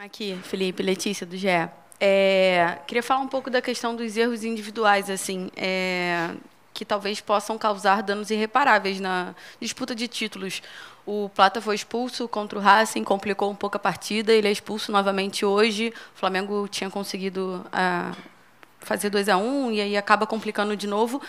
Aqui, Felipe, Letícia, do GE. Queria falar um pouco da questão dos erros individuais, assim, que talvez possam causar danos irreparáveis na disputa de títulos. O Plata foi expulso contra o Racing, complicou um pouco a partida, ele é expulso novamente hoje. O Flamengo tinha conseguido fazer 2-1 e aí acaba complicando de novo.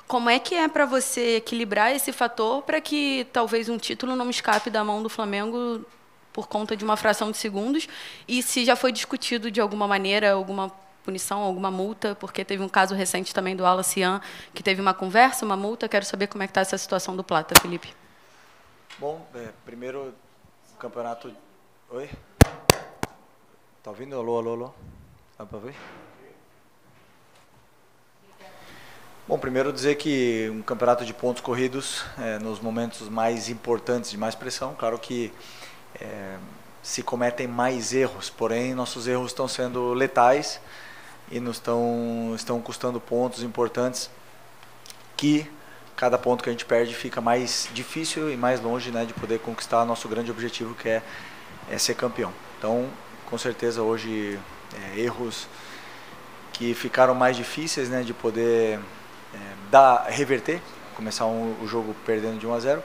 Como é que é para você equilibrar esse fator para que talvez um título não escape da mão do Flamengo por conta de uma fração de segundos? E se já foi discutido de alguma maneira alguma punição, alguma multa, porque teve um caso recente também do Alacian, que teve uma conversa, uma multa. Quero saber como é que está essa situação do Plata, Felipe. Bom, primeiro o campeonato... Oi? Tá ouvindo? Alô, alô, alô? Dá para ver? Bom, primeiro dizer que um campeonato de pontos corridos, nos momentos mais importantes, de mais pressão, claro que se cometem mais erros, porém nossos erros estão sendo letais e nos estão custando pontos importantes, que cada ponto que a gente perde fica mais difícil e mais longe, né, de poder conquistar nosso grande objetivo, que é ser campeão. Então, com certeza hoje erros que ficaram mais difíceis, né, de poder reverter, começar o jogo perdendo de 1-0.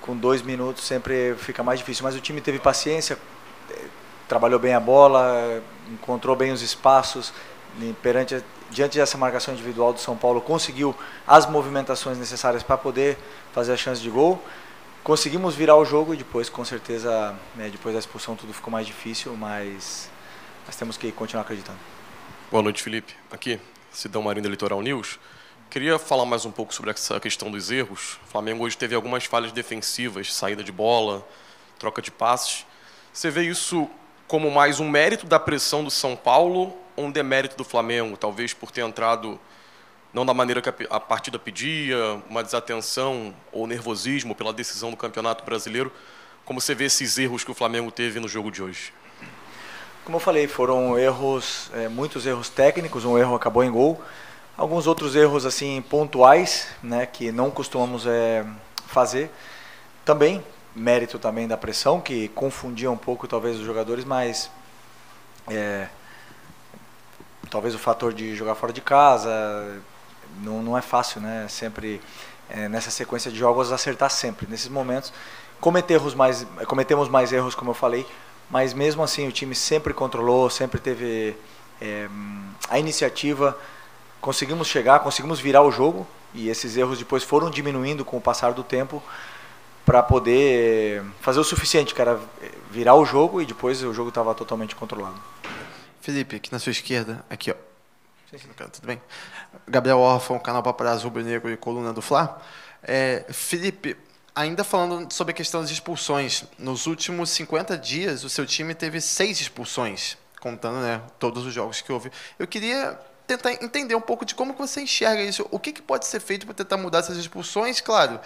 Com 2 minutos sempre fica mais difícil, mas o time teve paciência, trabalhou bem a bola, encontrou bem os espaços, diante dessa marcação individual do São Paulo, conseguiu as movimentações necessárias para poder fazer a chance de gol. Conseguimos virar o jogo e depois, com certeza, depois da expulsão tudo ficou mais difícil, mas temos que continuar acreditando. Boa noite, Felipe. Aqui, Sidão Marinho da Litoral News. Queria falar mais um pouco sobre essa questão dos erros. O Flamengo hoje teve algumas falhas defensivas, saída de bola, troca de passes. Você vê isso como mais um mérito da pressão do São Paulo ou um demérito do Flamengo? Talvez por ter entrado não da maneira que a partida pedia, uma desatenção ou nervosismo pela decisão do Campeonato Brasileiro. Como você vê esses erros que o Flamengo teve no jogo de hoje? Como eu falei, foram erros, muitos erros técnicos, um erro acabou em gol. Alguns outros erros assim pontuais, né, que não costumamos fazer. Também mérito também da pressão, que confundia um pouco talvez os jogadores, mas talvez o fator de jogar fora de casa não é fácil, né? Sempre nessa sequência de jogos acertar sempre. Nesses momentos cometemos mais erros, como eu falei, mas mesmo assim o time sempre controlou, sempre teve a iniciativa. Conseguimos virar o jogo e esses erros depois foram diminuindo com o passar do tempo para poder fazer o suficiente, cara, virar o jogo e depois o jogo estava totalmente controlado. Felipe, aqui na sua esquerda, aqui ó. Sim. Tudo bem? Gabriel Orfão, canal Paparazzo Rubro Negro e coluna do Fla. Felipe, ainda falando sobre a questão das expulsões, nos últimos 50 dias o seu time teve 6 expulsões, contando, né, todos os jogos que houve. Eu queria tentar entender um pouco de como que você enxerga isso. O que pode ser feito para tentar mudar essas expulsões? Claro,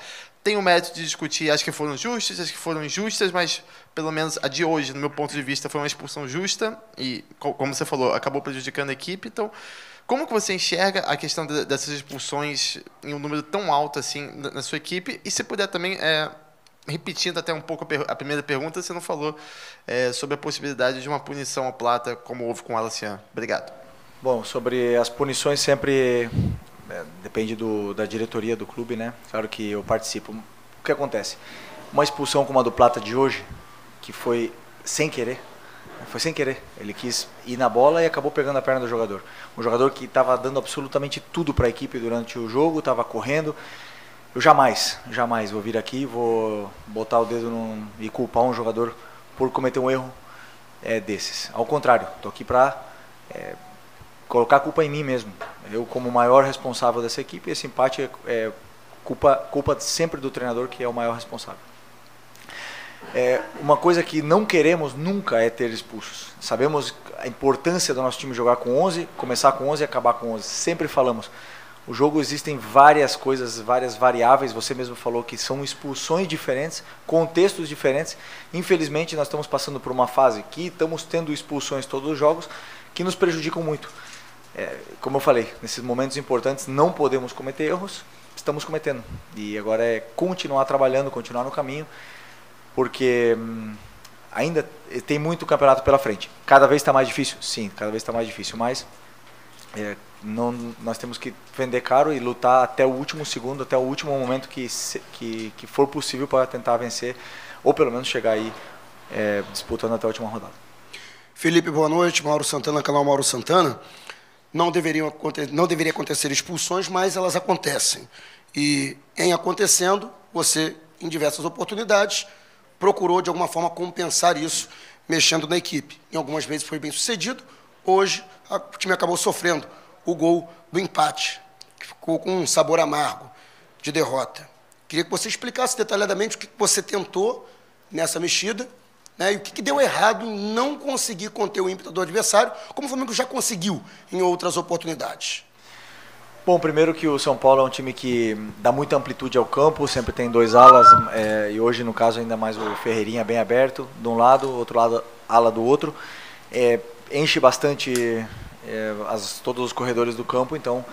tem o mérito de discutir, acho que foram justas, acho que foram injustas, mas pelo menos a de hoje, no meu ponto de vista, foi uma expulsão justa e, como você falou, acabou prejudicando a equipe. Então, como que você enxerga a questão dessas expulsões em um número tão alto assim na sua equipe? E se puder também, repetindo até um pouco a primeira pergunta, você não falou sobre a possibilidade de uma punição ao Plata, como houve com o Alacian. Obrigado. Bom, sobre as punições sempre depende da diretoria do clube, né? Claro que eu participo. O que acontece? Uma expulsão como a do Plata de hoje, que foi sem querer, ele quis ir na bola e acabou pegando a perna do jogador. Um jogador que estava dando absolutamente tudo para a equipe durante o jogo, estava correndo. Eu jamais vou vir aqui, vou botar o dedo e culpar um jogador por cometer um erro desses. Ao contrário, estou aqui para colocar a culpa em mim mesmo. Eu, como maior responsável dessa equipe, esse empate é culpa sempre do treinador, que é o maior responsável. Uma coisa que não queremos nunca é ter expulsos. Sabemos a importância do nosso time jogar com 11, começar com 11 e acabar com 11. Sempre falamos. O jogo existem várias coisas, várias variáveis. Você mesmo falou que são expulsões diferentes, contextos diferentes. Infelizmente, nós estamos passando por uma fase que estamos tendo expulsões todos os jogos que nos prejudicam muito. Como eu falei, nesses momentos importantes não podemos cometer erros, estamos cometendo. E agora é continuar trabalhando, continuar no caminho, porque ainda tem muito campeonato pela frente. Cada vez está mais difícil? Sim, cada vez está mais difícil, mas nós temos que vender caro e lutar até o último segundo, até o último momento que for possível para tentar vencer, ou pelo menos chegar aí disputando até a última rodada. Felipe, boa noite. Mauro Santana, canal Mauro Santana. Não deveria acontecer expulsões, mas elas acontecem. E, em acontecendo, você, em diversas oportunidades, procurou, de alguma forma, compensar isso, mexendo na equipe. Em algumas vezes foi bem sucedido. Hoje, o time acabou sofrendo o gol do empate, que ficou com um sabor amargo de derrota. Queria que você explicasse detalhadamente o que você tentou nessa mexida, né, e o que deu errado em não conseguir conter o ímpeto do adversário, como o Flamengo já conseguiu em outras oportunidades. Bom, primeiro que o São Paulo é um time que dá muita amplitude ao campo, sempre tem 2 alas, e hoje, no caso, ainda mais o Ferreirinha bem aberto, de um lado, outro lado, ala do outro. Enche bastante todos os corredores do campo, então,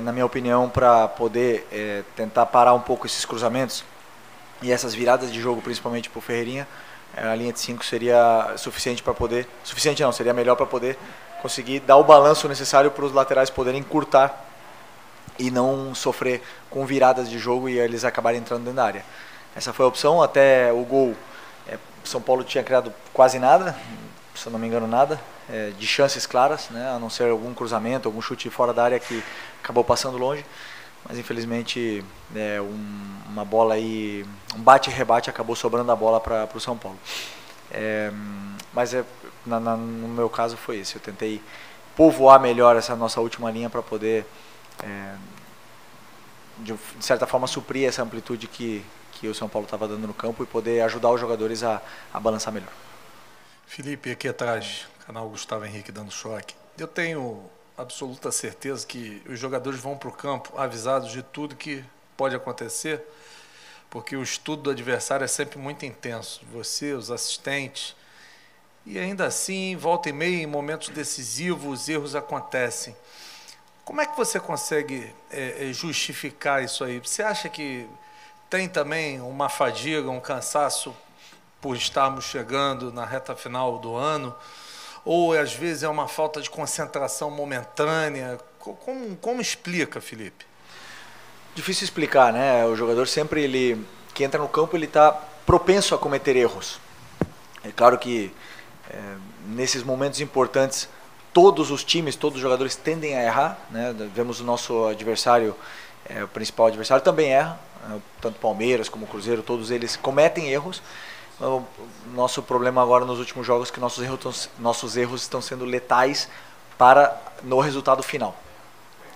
na minha opinião, para poder tentar parar um pouco esses cruzamentos e essas viradas de jogo, principalmente para o Ferreirinha, a linha de 5 seria suficiente para poder... Suficiente não, seria melhor para poder conseguir dar o balanço necessário para os laterais poderem encurtar e não sofrer com viradas de jogo e eles acabarem entrando dentro da área. Essa foi a opção, até o gol. São Paulo tinha criado quase nada, se eu não me engano nada, de chances claras, né, a não ser algum cruzamento, algum chute fora da área que acabou passando longe. Mas infelizmente uma bola aí, um bate e rebate acabou sobrando a bola para o São Paulo. Mas no meu caso foi isso, eu tentei povoar melhor essa nossa última linha para poder, de certa forma, suprir essa amplitude que o São Paulo estava dando no campo e poder ajudar os jogadores a balançar melhor. Felipe, aqui atrás, canal Gustavo Henrique dando choque. Eu tenho absoluta certeza que os jogadores vão para o campo avisados de tudo que pode acontecer, porque o estudo do adversário é sempre muito intenso. Você, os assistentes, e ainda assim, volta e meia, em momentos decisivos, os erros acontecem. Como é que você consegue justificar isso aí? Você acha que tem também uma fadiga, um cansaço por estarmos chegando na reta final do ano? Ou às vezes é uma falta de concentração momentânea? Como explica, Felipe? Difícil explicar, né? O jogador sempre, que entra no campo, ele está propenso a cometer erros. É claro que nesses momentos importantes, todos os times, todos os jogadores tendem a errar, né? Vemos o nosso adversário, o principal adversário também erra, tanto Palmeiras como Cruzeiro, todos eles cometem erros. O nosso problema agora nos últimos jogos é que nossos erros estão sendo letais no resultado final.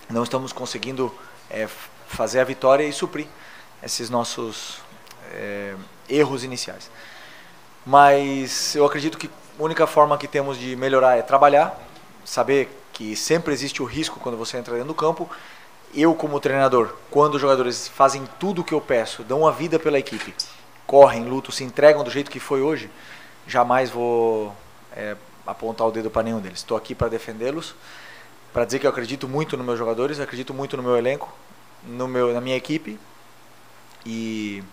Não estamos conseguindo fazer a vitória e suprir esses nossos erros iniciais. Mas eu acredito que a única forma que temos de melhorar é trabalhar, saber que sempre existe o risco quando você entra dentro do campo. Eu, como treinador, quando os jogadores fazem tudo o que eu peço, dão a vida pela equipe, correm, lutam, se entregam do jeito que foi hoje, jamais vou apontar o dedo para nenhum deles. Estou aqui para defendê-los, para dizer que eu acredito muito nos meus jogadores, acredito muito no meu elenco, na minha equipe, e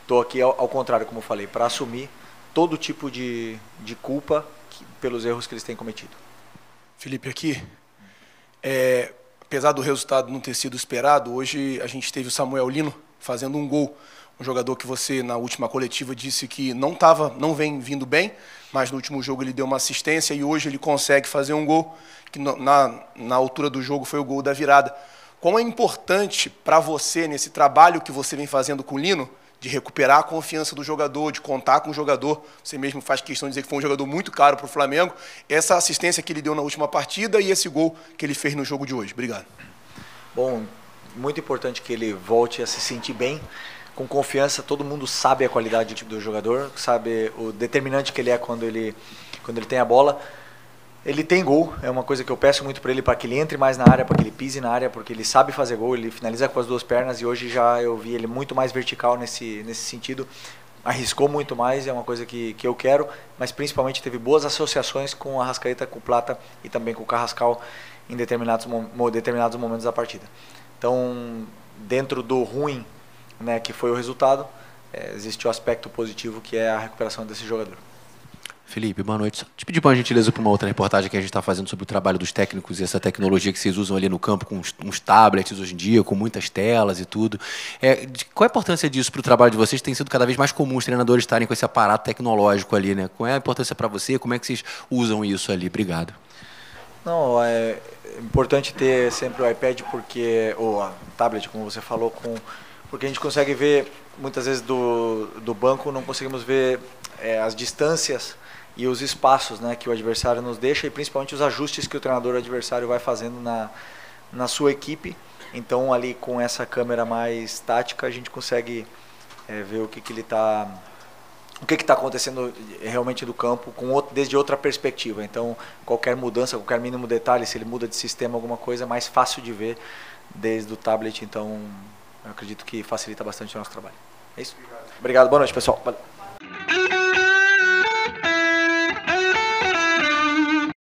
estou aqui ao contrário, como eu falei, para assumir todo tipo de culpa pelos erros que eles têm cometido. Felipe, aqui, apesar do resultado não ter sido esperado, hoje a gente teve o Samuel Lino fazendo um gol. Um jogador que você, na última coletiva, disse que não vem vindo bem, mas no último jogo ele deu uma assistência e hoje ele consegue fazer um gol, que na altura do jogo foi o gol da virada. Quão é importante para você, nesse trabalho que você vem fazendo com o Lino, de recuperar a confiança do jogador, de contar com o jogador, você mesmo faz questão de dizer que foi um jogador muito caro para o Flamengo, essa assistência que ele deu na última partida e esse gol que ele fez no jogo de hoje. Obrigado. Bom, muito importante que ele volte a se sentir bem, com confiança. Todo mundo sabe a qualidade do jogador, sabe o determinante que ele é quando ele tem a bola. Ele tem gol, é uma coisa que eu peço muito para ele, para que ele entre mais na área, para que ele pise na área, porque ele sabe fazer gol, ele finaliza com as 2 pernas e hoje já eu vi ele muito mais vertical nesse sentido, arriscou muito mais, é uma coisa que eu quero, mas principalmente teve boas associações com o Arrascaeta, com o Plata e também com o Carrascal em determinados momentos da partida. Então, dentro do ruim, né, que foi o resultado, existe o aspecto positivo que é a recuperação desse jogador. Felipe, boa noite. Só te pedir uma gentileza para uma outra reportagem que a gente está fazendo sobre o trabalho dos técnicos e essa tecnologia que vocês usam ali no campo com uns tablets hoje em dia, com muitas telas e tudo. Qual a importância disso para o trabalho de vocês? Tem sido cada vez mais comum os treinadores estarem com esse aparato tecnológico ali, né? Qual é a importância para você? Como é que vocês usam isso ali? Obrigado. Não, é importante ter sempre o iPad ou a tablet, como você falou, porque a gente consegue ver, muitas vezes do banco não conseguimos ver as distâncias e os espaços, né, que o adversário nos deixa, e principalmente os ajustes que o treinador adversário vai fazendo na sua equipe. Então ali com essa câmera mais tática a gente consegue ver o que está acontecendo realmente do campo desde outra perspectiva. Então qualquer mudança, qualquer mínimo detalhe, se ele muda de sistema, alguma coisa, é mais fácil de ver desde o tablet. Então eu acredito que facilita bastante o nosso trabalho. É isso? Obrigado, boa noite, pessoal. Valeu.